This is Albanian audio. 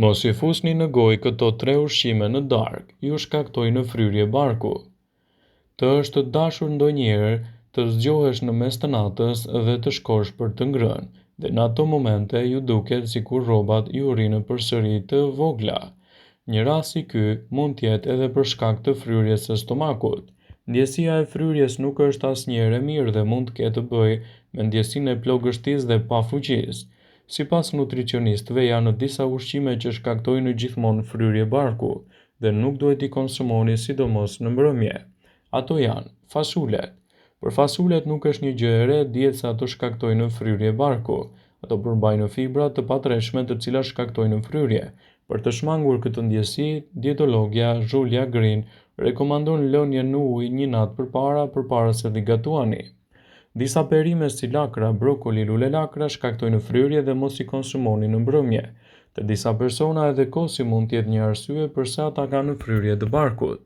Mos i fusni në gojë këto 3 ushqime në darkë, ju shkaktojnë fryrje barku. Të është dashur ndonjëherë të zgjohesh në mes të natës dhe të shkosh për të ngrënë, dhe në ato momente ju duket sikur rrobat ju rrinë përsëri të vogla. Një rast si ky mund të jetë edhe për shkak të fryrjes së stomakut. Ndjesia e fryrjes nuk është asnjëherë e mirë dhe mund të ketë të bëjë me ndjesinë e plogështisë dhe pafuqisë. Sipas nutricionistëve, janë disa ushqime që shkaktojnë gjithmonë fryrje barku dhe nuk duhet i konsumoni sidomos në mbrëmje. Ato janë fasulet. Për fasulet nuk është një gjë e re, dihet se ato shkaktojnë fryrje barku. Ato përmbajnë fibra të patëreshme të cilat shkaktojnë fryrje. Për të shmangur këtë ndjesi, dietologja Julia Green rekomandon lënien në ujë një natë përpara se t'i gatuani. Disa perime si lakra, brokoli, lule lakra shkaktojnë fryrje dhe mos i konsumoni në mbrëmje. Te disa persona edhe kosi mund të jetë një arsye pse ata kanë fryrje të barkut.